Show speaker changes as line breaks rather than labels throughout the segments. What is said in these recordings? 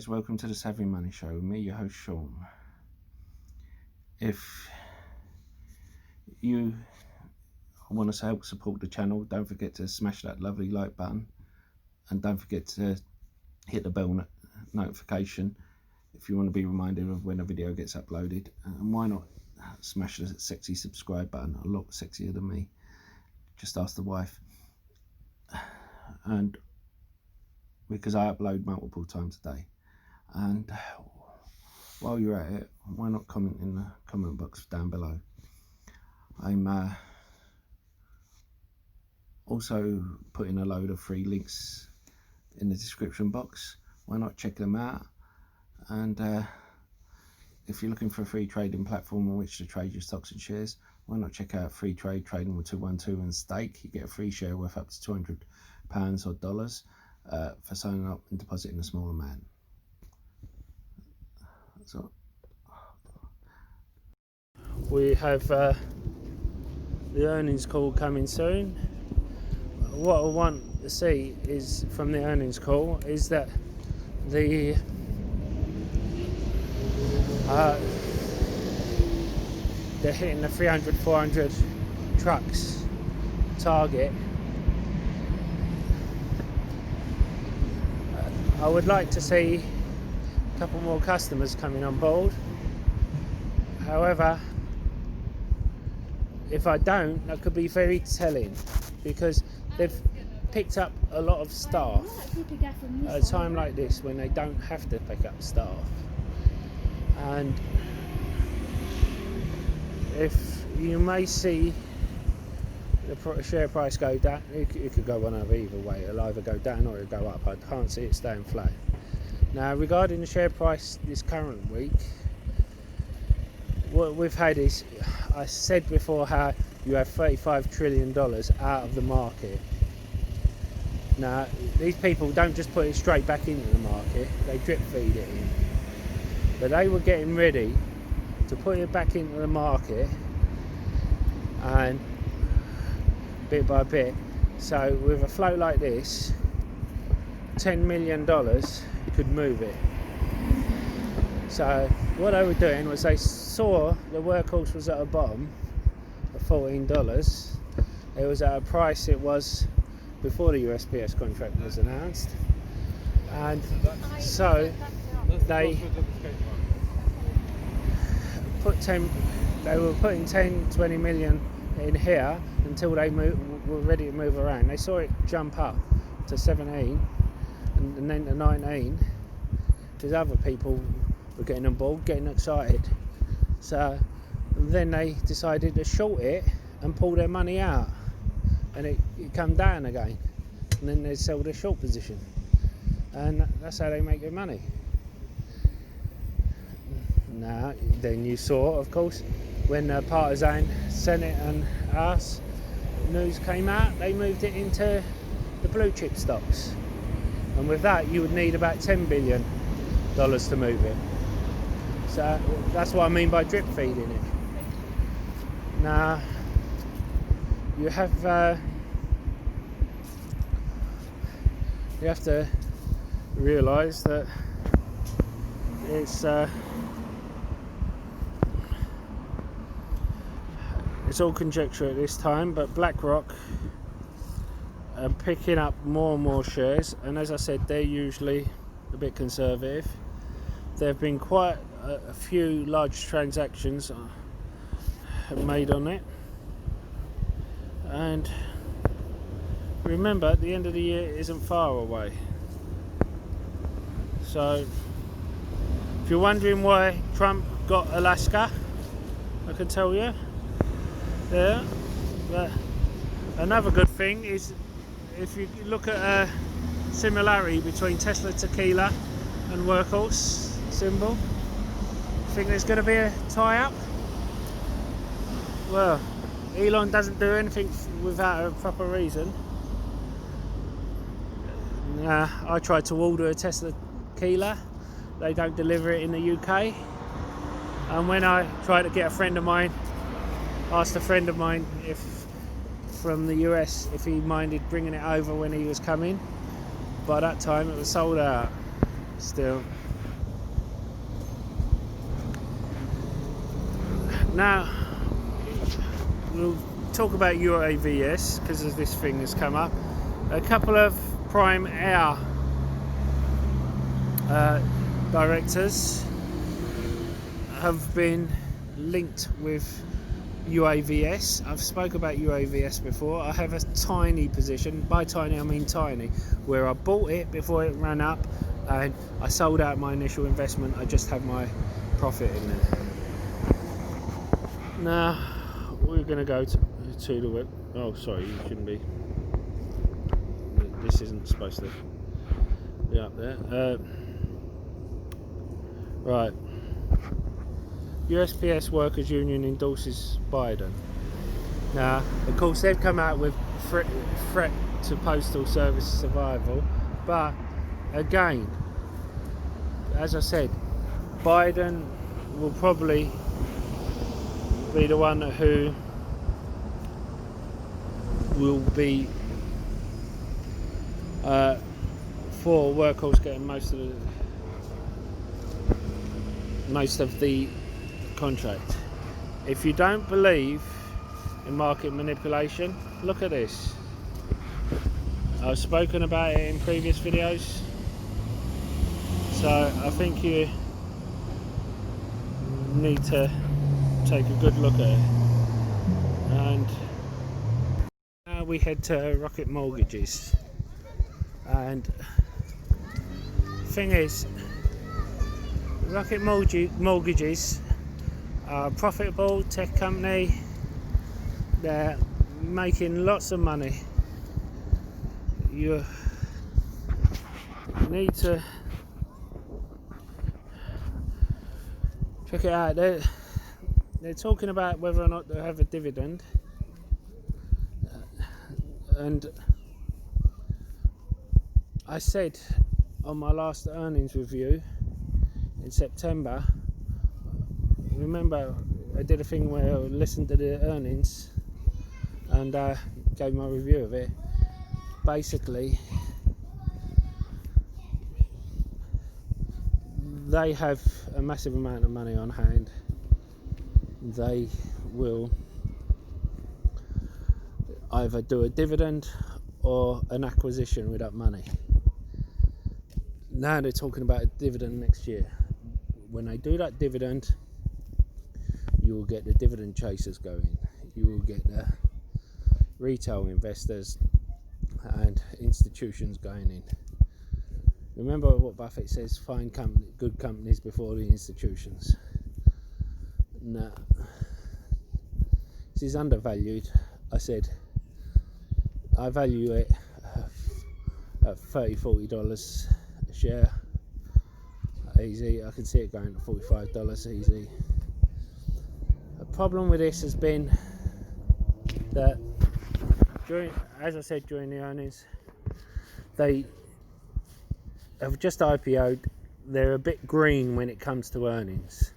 guys, welcome to the Savvy Money Show with me, your host Sean. If you want to help support the channel, don't forget to smash that lovely like button and don't forget to hit the bell notification if you want to be reminded of when a video gets uploaded, and why not smash the sexy subscribe button, a lot sexier than me, just ask the wife. And because I upload multiple times a day. And while you're at it, why not comment in the comment box down below. I'm also putting a load of free links in the description box. Why not check them out? And if you're looking for a free trading platform on which to trade your stocks and shares, why not check out Free Trade Trading with 212 and Stake. You get a free share worth up to £200 or dollars for signing up and depositing a small amount. So we have the earnings call coming soon. What I want to see is from the earnings call is that they're hitting the 300-400 trucks target. I would like to see a couple more customers coming on board. However, if I don't, that could be very telling, because they've picked up a lot of staff at a time like this when they don't have to pick up staff. And if you may see the share price go down, it could go one of either way. It'll either go down or it'll go up. I can't see it staying flat. Now, regarding the share price this current week, what we've had is, I said before how you have $35 trillion out of the market. Now, these people don't just put it straight back into the market, they drip feed it in. But they were getting ready to put it back into the market, and bit by bit. So with a float like this, $10 million could move it. So what they were doing was they saw the Workhorse was at a bottom of $14. It was at a price it was before the USPS contract was announced, and so they were putting 10-20 million in here until they were ready to move around. They saw it jump up to 17 and then to 19, because other people were getting on board, getting excited. So then they decided to short it and pull their money out, and it come down again, and then they sell their short position, and that's how they make their money. Now then, you saw, of course, when the partisan Senate and House news came out, they moved it into the blue chip stocks, and with that you would need about $10 billion to move it. So that's what I mean by drip feeding it. Now you have to realise that it's all conjecture at this time, but BlackRock are picking up more and more shares, and as I said, they're usually a bit conservative. There have been quite a few large transactions made on it, and remember, at the end of the year isn't far away. So if you're wondering why Trump got Alaska, I can tell you. Yeah, but another good thing is, if you look at a similarity between Tesla Tequila and Workhorse symbol, think there's going to be a tie-up? Well, Elon doesn't do anything without a proper reason. I tried to order a Tesla Tequila, they don't deliver it in the UK, and when I tried to get asked a friend of mine from the US if he minded bringing it over when he was coming, by that time it was sold out. Still, Now we'll talk about UAVs because as this thing has come up. A couple of prime air directors have been linked with UAVs. I've spoke about UAVs before. I have a tiny position, by tiny I mean tiny, where I bought it before it ran up and I sold out my initial investment. I just have my profit in there. Now we're going to go to the web. Oh sorry, you shouldn't be, this isn't supposed to be up there. Right, USPS Workers Union endorses Biden. Now, of course, they've come out with threat to postal service survival, but again, as I said, Biden will probably be the one who will be for Workhorse getting most of the contract. If you don't believe in market manipulation, look at this. I've spoken about it in previous videos, so I think you need to take a good look at it. And now we head to Rocket Mortgages, and the thing is, Rocket Mortgages are a profitable tech company. They're making lots of money. You need to check it out. They're talking about whether or not they'll have a dividend, and I said on my last earnings review in September, remember I did a thing where I listened to the earnings and gave my review of it. Basically, they have a massive amount of money on hand. They will either do a dividend or an acquisition with that money. Now they're talking about a dividend next year. When they do that dividend, you will get the dividend chasers going. You will get the retail investors and institutions going in. Remember what Buffett says, find good companies before the institutions. Now, this is undervalued. I said I value it at $30-40 a share. Easy. I can see it going to $45 easy. The problem with this has been that as I said during the earnings, they have just IPO'd. They're a bit green when it comes to earnings.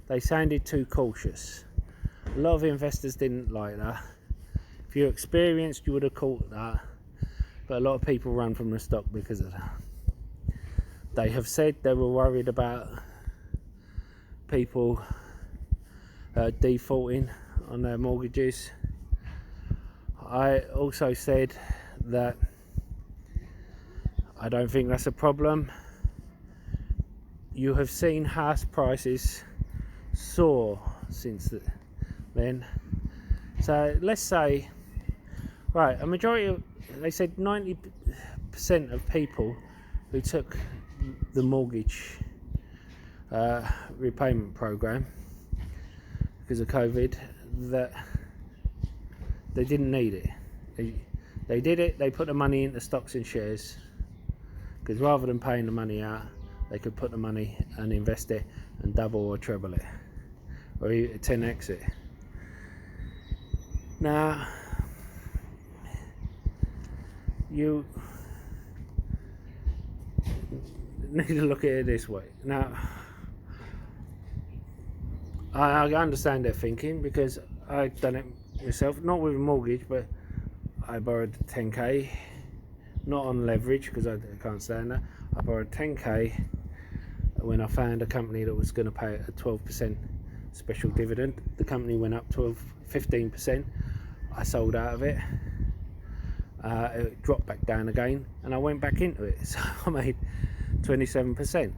They sounded too cautious. A lot of investors didn't like that. If you're experienced, you would have caught that, but a lot of people run from the stock because of that. They have said they were worried about people defaulting on their mortgages. I also said that I don't think that's a problem. You have seen house prices soar since then. So let's say, right, a majority of, they said 90% of people who took the mortgage repayment program because of COVID, that they didn't need it. They did it, they put the money into stocks and shares, because rather than paying the money out, they could put the money and invest it and double or treble it, or 10x it. Now, you need to look at it this way. Now, I understand their thinking, because I've done it myself, not with a mortgage, but I borrowed 10k, not on leverage because I can't stand that. I borrowed 10k when I found a company that was going to pay a 12% special dividend. The company went up to 15%. I sold out of it. It dropped back down again, and I went back into it. So I made 27%.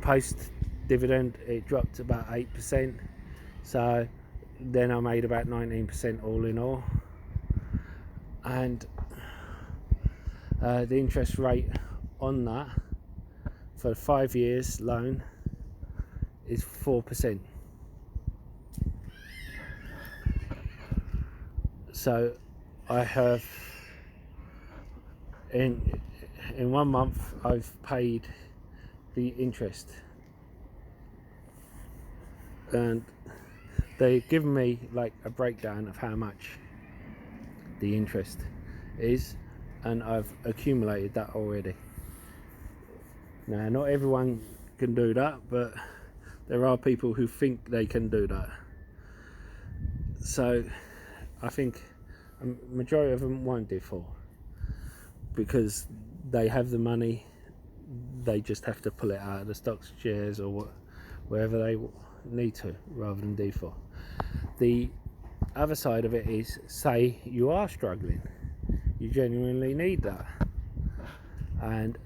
Post dividend, it dropped about 8%. So then I made about 19% all in all. And the interest rate on that for 5 years loan is 4%. So I have in 1 month I've paid the interest, and they've given me like a breakdown of how much the interest is, and I've accumulated that already. Now, not everyone can do that, but there are people who think they can do that. So I think a majority of them won't default because they have the money. They just have to pull it out of the stocks, shares, or wherever they need to, rather than default. The other side of it is, say you are struggling, you genuinely need that, and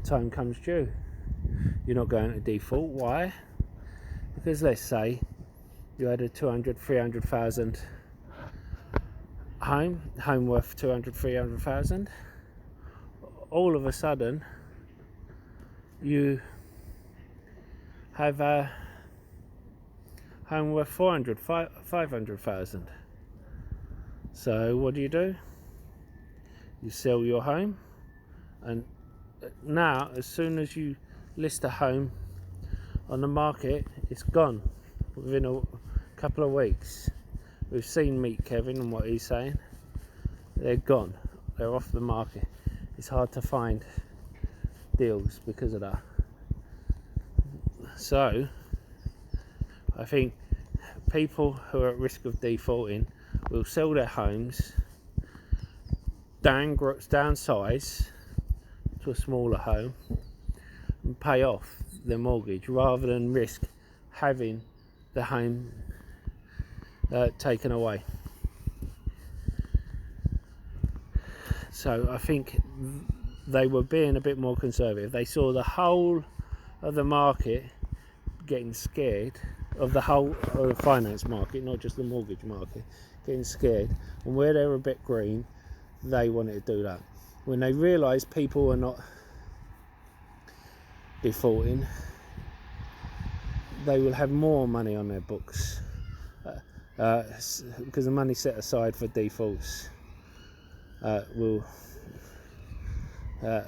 time comes due. You're not going to default. Why? Because let's say you had a 200,000-300,000 home worth 200,000-300,000. All of a sudden you have a home worth 500,000. So what do? You sell your home, and now as soon as you list a home on the market, it's gone within a couple of weeks. We've seen Meet Kevin and what he's saying. They're gone. They're off the market. It's hard to find deals because of that. So I think people who are at risk of defaulting will sell their homes, downsize to a smaller home, and pay off their mortgage rather than risk having the home taken away. So I think they were being a bit more conservative. They saw the whole of the market getting scared of the whole of the finance market, not just the mortgage market, getting scared, and where they were a bit green, they wanted to do that. When they realised people were not defaulting, they will have more money on their books because the money set aside for defaults will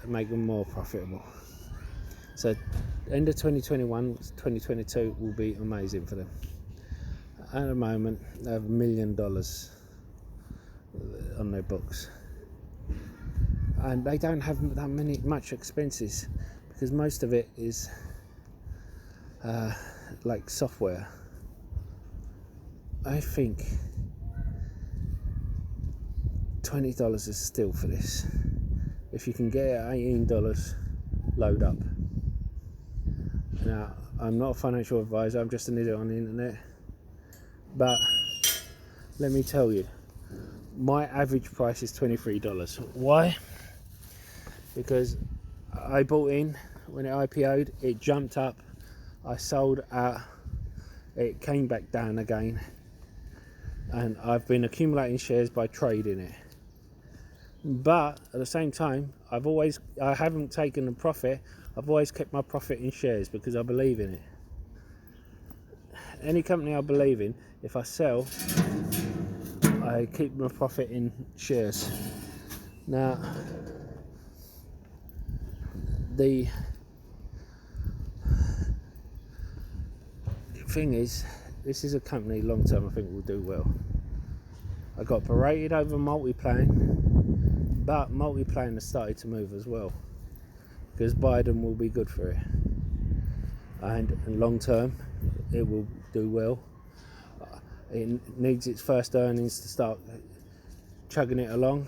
make them more profitable. So end of 2021, 2022 will be amazing for them. At the moment they have $1 million on their books, and they don't have that much expenses because most of it is like software. I think $20 is still for this. If you can get it at $18, load up. Now, I'm not a financial advisor, I'm just an idiot on the internet, but let me tell you, my average price is $23. Why? Because I bought in when it IPO'd, it jumped up, I sold out, it came back down again, and I've been accumulating shares by trading it. But at the same time, I haven't taken a profit. I've always kept my profit in shares because I believe in it. Any company I believe in, if I sell, I keep my profit in shares. Now, the thing is, this is a company long term I think will do well. I got berated over multi-plan, but multi-plan has started to move as well because Biden will be good for it, and long term it will do well. It needs its first earnings to start chugging it along,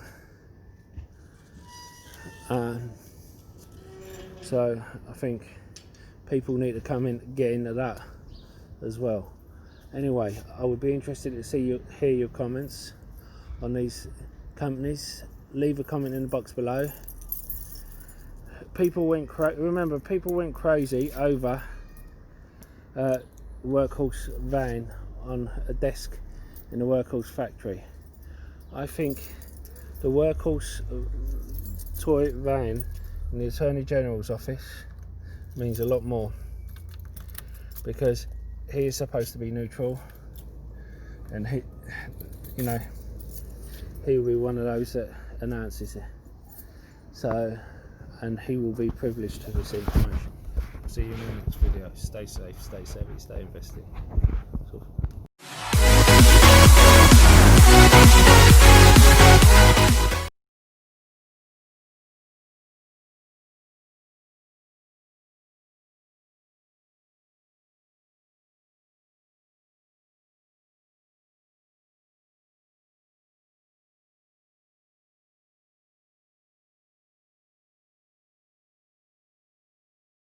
so I think people need to come in, get into that as well. Anyway, I would be interested to hear your comments on these companies. Leave a comment in the box below. People went crazy over Workhorse van on a desk in the Workhorse factory. I think the Workhorse toy van in the Attorney General's office means a lot more, because he is supposed to be neutral, and he, you know, he will be one of those that announces it. So, and he will be privileged to this information. See you in the next video. Stay safe, stay savvy, stay invested.